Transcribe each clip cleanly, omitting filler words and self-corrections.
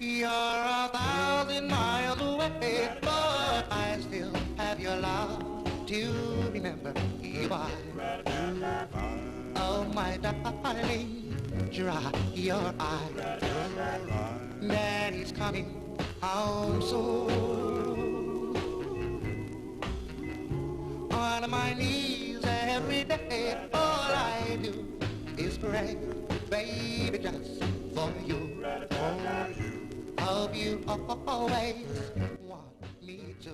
You're 1,000 miles away, but I still have your love to remember you are. Oh, my darling, dry your eyes. Daddy's coming home soon. On my knees every day, all I do is pray, baby, just for you. Hope you always want me to.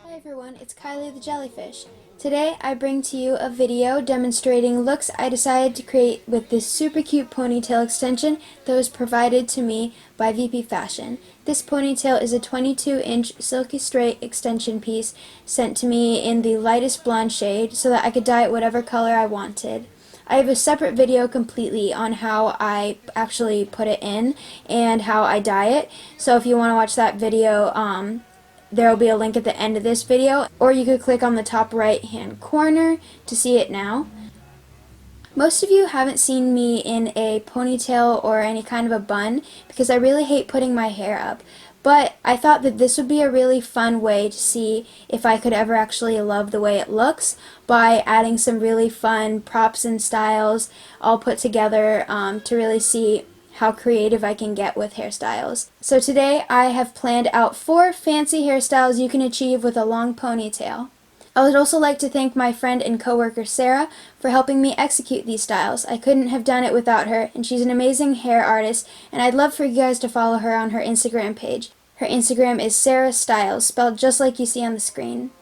Hi everyone, it's Kylie the Jellyfish. Today I bring to you a video demonstrating looks I decided to create with this super cute ponytail extension that was provided to me by VPFashion. This ponytail is a 22-inch silky straight extension piece sent to me in the lightest blonde shade so that I could dye it whatever color I wanted. I have a separate video completely on how I actually put it in and how I dye it, so if you want to watch that video, there will be a link at the end of this video, or you could click on the top right hand corner to see it now. Most of you haven't seen me in a ponytail or any kind of a bun because I really hate putting my hair up. But I thought that this would be a really fun way to see if I could ever actually love the way it looks by adding some really fun props and styles all put together to really see how creative I can get with hairstyles. So today I have planned out 4 fancy hairstyles you can achieve with a long ponytail. I would also like to thank my friend and coworker Sarah for helping me execute these styles. I couldn't have done it without her, and she's an amazing hair artist, and I'd love for you guys to follow her on her Instagram page. Her Instagram is Sarah Styles, spelled just like you see on the screen.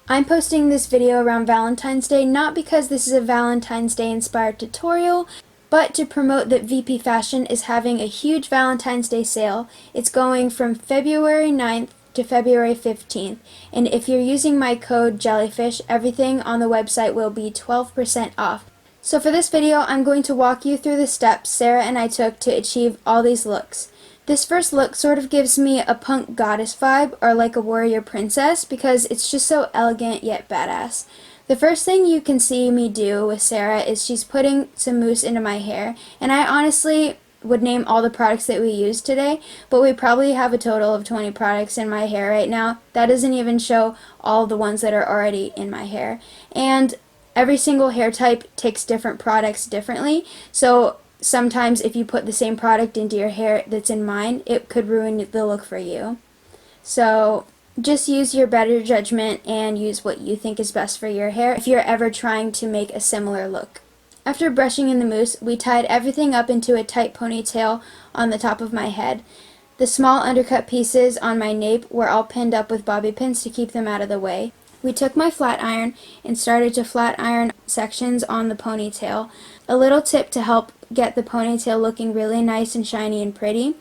I'm posting this video around Valentine's Day not because this is a Valentine's Day inspired tutorial, but to promote that VPFashion is having a huge Valentine's Day sale. It's going from February 9th to February 15th, and if you're using my code Jellyfish, everything on the website will be 12% off. So for this video, I'm going to walk you through the steps Sarah and I took to achieve all these looks. This first look sort of gives me a punk goddess vibe, or like a warrior princess, because it's just so elegant yet badass. The first thing you can see me do with Sarah is she's putting some mousse into my hair, and I honestly would name all the products that we used today, but we probably have a total of 20 products in my hair right now. That doesn't even show all the ones that are already in my hair. And every single hair type takes different products differently, so sometimes if you put the same product into your hair that's in mine, it could ruin the look for you. So just use your better judgment and use what you think is best for your hair if you're ever trying to make a similar look. After brushing in the mousse, we tied everything up into a tight ponytail on the top of my head. The small undercut pieces on my nape were all pinned up with bobby pins to keep them out of the way. We took my flat iron and started to flat iron sections on the ponytail. A little tip to help get the ponytail looking really nice and shiny and pretty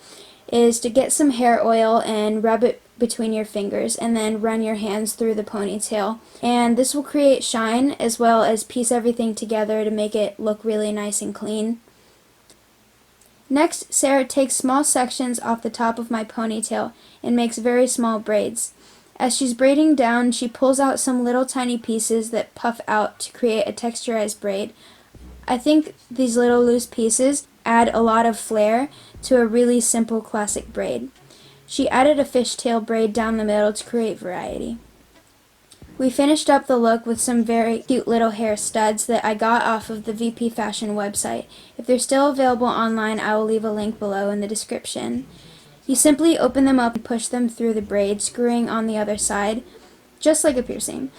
is to get some hair oil and rub it between your fingers and then run your hands through the ponytail, and this will create shine as well as piece everything together to make it look really nice and clean. Next, Sarah takes small sections off the top of my ponytail and makes very small braids. As she's braiding down, she pulls out some little tiny pieces that puff out to create a texturized braid. I think these little loose pieces add a lot of flair to a really simple classic braid. She added a fishtail braid down the middle to create variety. We finished up the look with some very cute little hair studs that I got off of the VPFashion website. If they're still available online, I will leave a link below in the description. You simply open them up and push them through the braid, screwing on the other side, just like a piercing.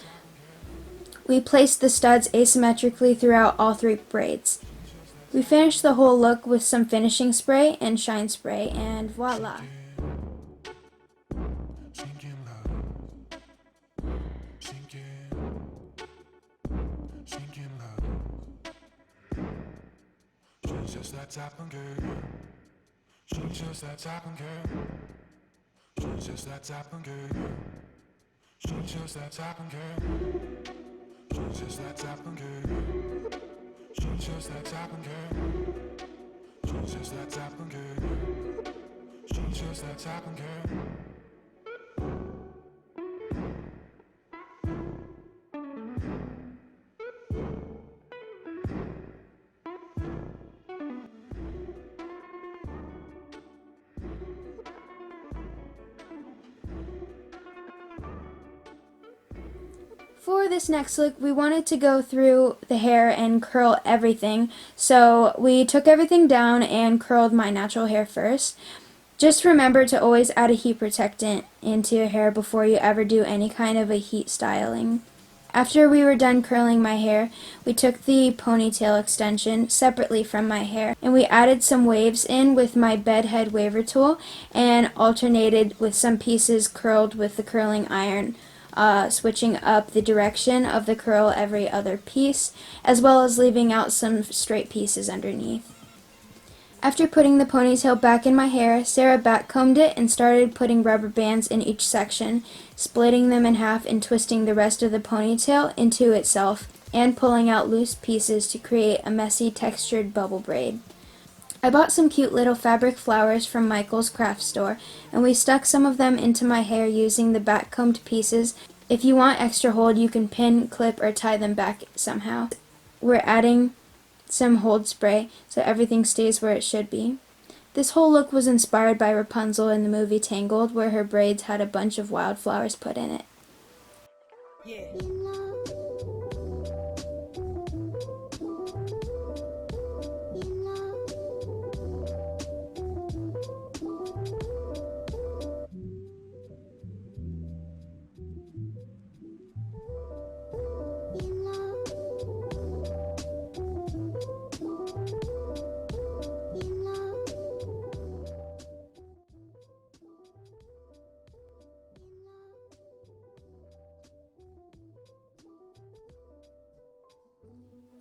We placed the studs asymmetrically throughout all 3 braids. We finished the whole look with some finishing spray and shine spray, and voila! Just that type of girl. She's just that type of girl. She's just that type of girl. She's just that type of girl. She's just that type of girl. She's just that type of girl. She's just that type of girl. She's just that type of girl. For this next look, we wanted to go through the hair and curl everything, so we took everything down and curled my natural hair first. Just remember to always add a heat protectant into your hair before you ever do any kind of a heat styling. After we were done curling my hair, we took the ponytail extension separately from my hair and we added some waves in with my bedhead waver tool and alternated with some pieces curled with the curling iron, switching up the direction of the curl every other piece, as well as leaving out some straight pieces underneath. After putting the ponytail back in my hair, Sarah backcombed it and started putting rubber bands in each section, splitting them in half and twisting the rest of the ponytail into itself, and pulling out loose pieces to create a messy textured bubble braid. I bought some cute little fabric flowers from Michael's craft store, and we stuck some of them into my hair using the backcombed pieces. If you want extra hold, you can pin, clip, or tie them back somehow. We're adding some hold spray so everything stays where it should be. This whole look was inspired by Rapunzel in the movie Tangled, where her braids had a bunch of wildflowers put in it. Yeah.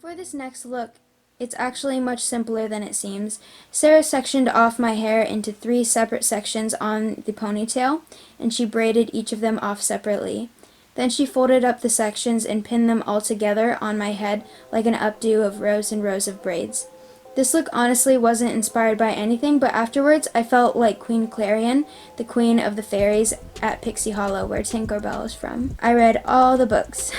For this next look, it's actually much simpler than it seems. Sarah sectioned off my hair into 3 separate sections on the ponytail, and she braided each of them off separately. Then she folded up the sections and pinned them all together on my head like an updo of rows and rows of braids. This look honestly wasn't inspired by anything, but afterwards I felt like Queen Clarion, the queen of the fairies at Pixie Hollow, where Tinkerbell is from. I read all the books.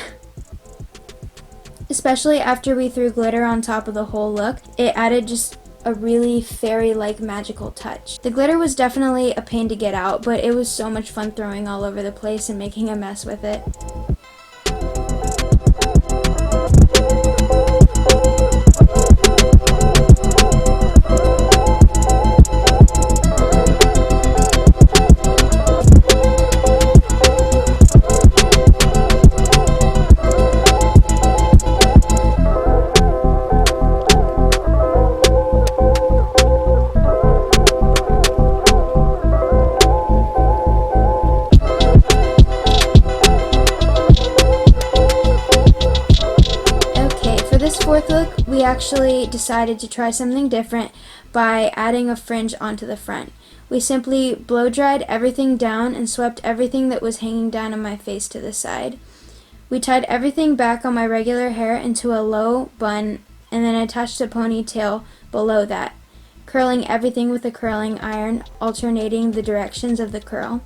Especially after we threw glitter on top of the whole look, it added just a really fairy-like magical touch. The glitter was definitely a pain to get out, but it was so much fun throwing all over the place and making a mess with it. Fourth look, we actually decided to try something different by adding a fringe onto the front. We simply blow dried everything down and swept everything that was hanging down on my face to the side. We tied everything back on my regular hair into a low bun and then attached a ponytail below that, curling everything with a curling iron, alternating the directions of the curl.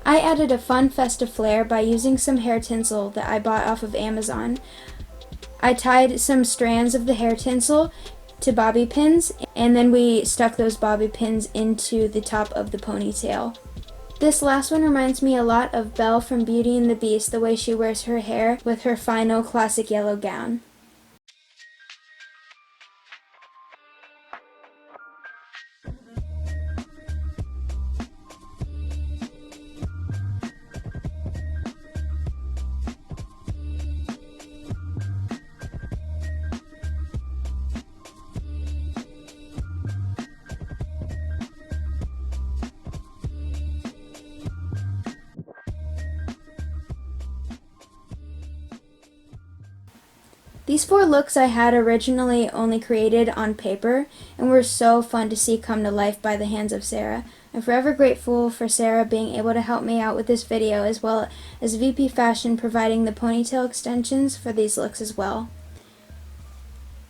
I added a fun festive flair by using some hair tinsel that I bought off of Amazon. I tied some strands of the hair tinsel to bobby pins, and then we stuck those bobby pins into the top of the ponytail. This last one reminds me a lot of Belle from Beauty and the Beast, the way she wears her hair with her final classic yellow gown. These 4 looks I had originally only created on paper and were so fun to see come to life by the hands of Sarah. I'm forever grateful for Sarah being able to help me out with this video, as well as VPFashion providing the ponytail extensions for these looks as well.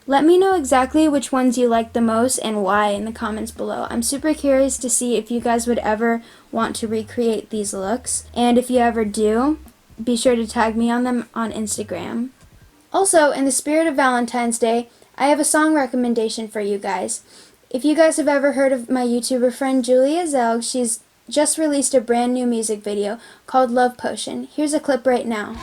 Let me know exactly which ones you liked the most and why in the comments below. I'm super curious to see if you guys would ever want to recreate these looks, and if you ever do, be sure to tag me on them on Instagram. Also, in the spirit of Valentine's Day, I have a song recommendation for you guys. If you guys have ever heard of my YouTuber friend Julia Zelg, she's just released a brand new music video called Love Potion. Here's a clip right now.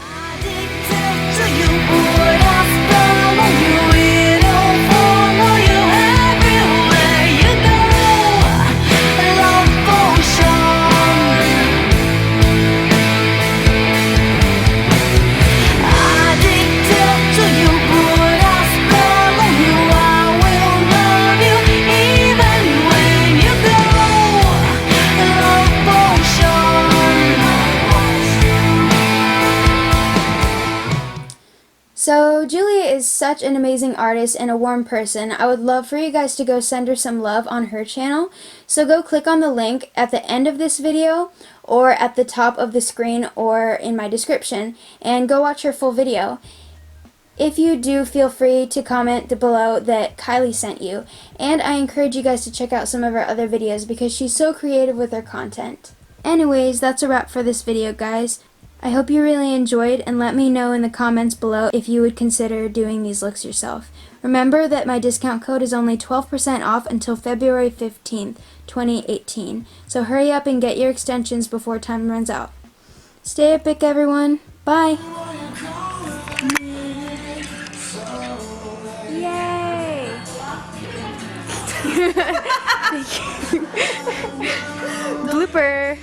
So Julia is such an amazing artist and a warm person. I would love for you guys to go send her some love on her channel. So go click on the link at the end of this video or at the top of the screen or in my description and go watch her full video. If you do, feel free to comment below that Kylie sent you. And I encourage you guys to check out some of her other videos because she's so creative with her content. Anyways, that's a wrap for this video, guys. I hope you really enjoyed, and let me know in the comments below if you would consider doing these looks yourself. Remember that my discount code is only 12% off until February 15th, 2018. So hurry up and get your extensions before time runs out. Stay epic, everyone. Bye. Yay! Blooper.